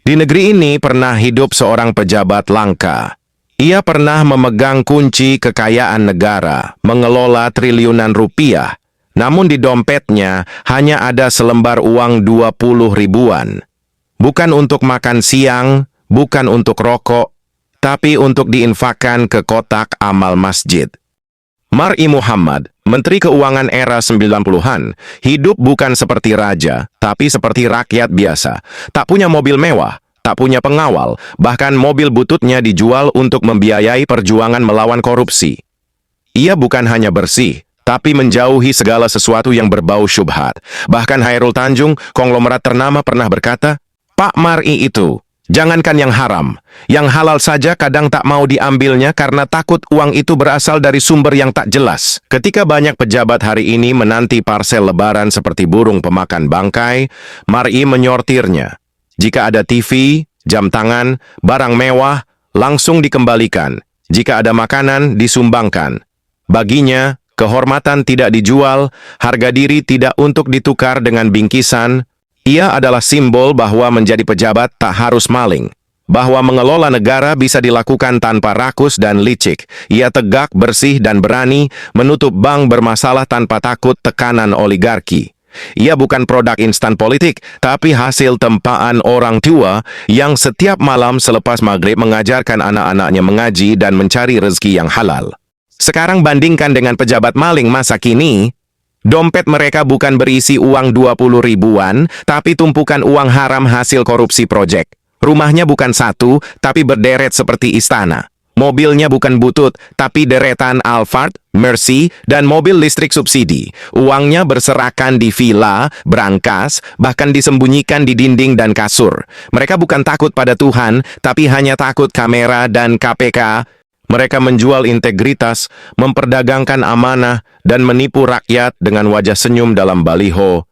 Di negeri ini pernah hidup seorang pejabat langka. Ia pernah memegang kunci kekayaan negara, mengelola triliunan rupiah, namun di dompetnya hanya ada selembar uang 20 ribuan. Bukan untuk makan siang, bukan untuk rokok, tapi untuk diinfakkan ke kotak amal masjid. Mar'i Muhammad, Menteri Keuangan era 90-an, hidup bukan seperti raja, tapi seperti rakyat biasa. Tak punya mobil mewah, tak punya pengawal, bahkan mobil bututnya dijual untuk membiayai perjuangan melawan korupsi. Ia bukan hanya bersih, tapi menjauhi segala sesuatu yang berbau syubhat. Bahkan Hairul Tanjung, konglomerat ternama, pernah berkata, "Pak Mar'i itu, jangankan yang halal saja kadang tak mau diambilnya karena takut uang itu berasal dari sumber yang tak jelas." Ketika banyak pejabat hari ini menanti parsel lebaran seperti burung pemakan bangkai, Mar'i menyortirnya. Jika ada TV, jam tangan, barang mewah, langsung dikembalikan. Jika ada makanan, disumbangkan. Baginya, kehormatan tidak dijual, harga diri tidak untuk ditukar dengan bingkisan. Ia adalah simbol bahwa menjadi pejabat tak harus maling, bahwa mengelola negara bisa dilakukan tanpa rakus dan licik. Ia tegak, bersih, dan berani menutup bank bermasalah tanpa takut tekanan oligarki. Ia bukan produk instan politik, tapi hasil tempaan orang tua yang setiap malam selepas maghrib mengajarkan anak-anaknya mengaji dan mencari rezeki yang halal. Sekarang bandingkan dengan pejabat maling masa kini. Dompet mereka bukan berisi uang 20 ribuan, tapi tumpukan uang haram hasil korupsi proyek. Rumahnya bukan satu, tapi berderet seperti istana. Mobilnya bukan butut, tapi deretan Alphard, Mercy, dan mobil listrik subsidi. Uangnya berserakan di villa, brankas, bahkan disembunyikan di dinding dan kasur. Mereka bukan takut pada Tuhan, tapi hanya takut kamera dan KPK. Mereka menjual integritas, memperdagangkan amanah, dan menipu rakyat dengan wajah senyum dalam baliho.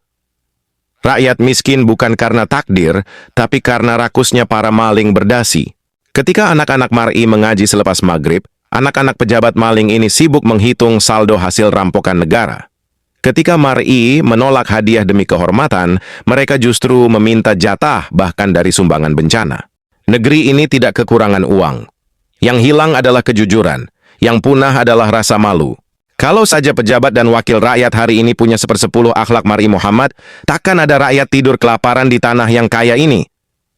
Rakyat miskin bukan karena takdir, tapi karena rakusnya para maling berdasi. Ketika anak-anak Mar'i mengaji selepas maghrib, anak-anak pejabat maling ini sibuk menghitung saldo hasil rampokan negara. Ketika Mar'i menolak hadiah demi kehormatan, mereka justru meminta jatah bahkan dari sumbangan bencana. Negeri ini tidak kekurangan uang. Yang hilang adalah kejujuran, yang punah adalah rasa malu. Kalau saja pejabat dan wakil rakyat hari ini punya 1/10 akhlak Mar'i Muhammad, takkan ada rakyat tidur kelaparan di tanah yang kaya ini.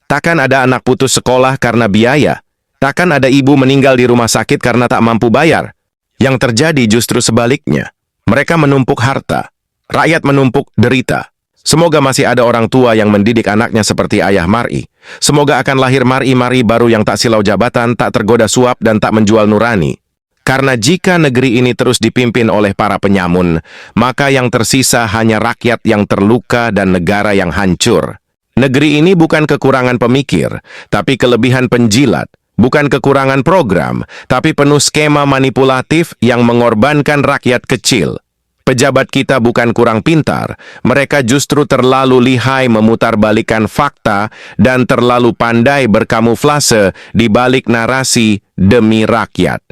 Takkan ada anak putus sekolah karena biaya. Takkan ada ibu meninggal di rumah sakit karena tak mampu bayar. Yang terjadi justru sebaliknya. Mereka menumpuk harta. Rakyat menumpuk derita. Semoga masih ada orang tua yang mendidik anaknya seperti ayah Mar'i. Semoga akan lahir Mar'i baru yang tak silau jabatan, tak tergoda suap, dan tak menjual nurani. Karena jika negeri ini terus dipimpin oleh para penyamun, maka yang tersisa hanya rakyat yang terluka dan negara yang hancur. Negeri ini bukan kekurangan pemikir, tapi kelebihan penjilat. Bukan kekurangan program, tapi penuh skema manipulatif yang mengorbankan rakyat kecil. Pejabat kita bukan kurang pintar, mereka justru terlalu lihai memutarbalikkan fakta dan terlalu pandai berkamuflase di balik narasi demi rakyat.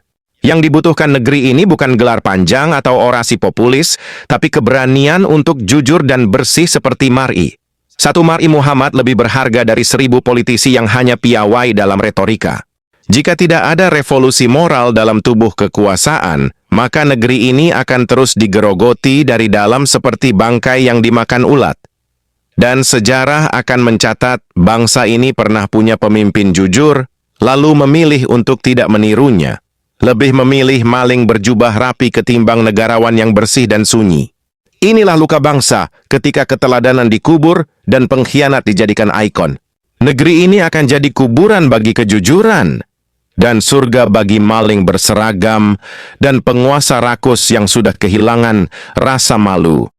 Yang dibutuhkan negeri ini bukan gelar panjang atau orasi populis, tapi keberanian untuk jujur dan bersih seperti Mar'i. Satu Mar'i Muhammad lebih berharga dari 1000 politisi yang hanya piawai dalam retorika. Jika tidak ada revolusi moral dalam tubuh kekuasaan, maka negeri ini akan terus digerogoti dari dalam seperti bangkai yang dimakan ulat. Dan sejarah akan mencatat bangsa ini pernah punya pemimpin jujur, lalu memilih untuk tidak menirunya. Lebih memilih maling berjubah rapi ketimbang negarawan yang bersih dan sunyi. Inilah luka bangsa ketika keteladanan dikubur dan pengkhianat dijadikan ikon. Negeri ini akan jadi kuburan bagi kejujuran dan surga bagi maling berseragam dan penguasa rakus yang sudah kehilangan rasa malu.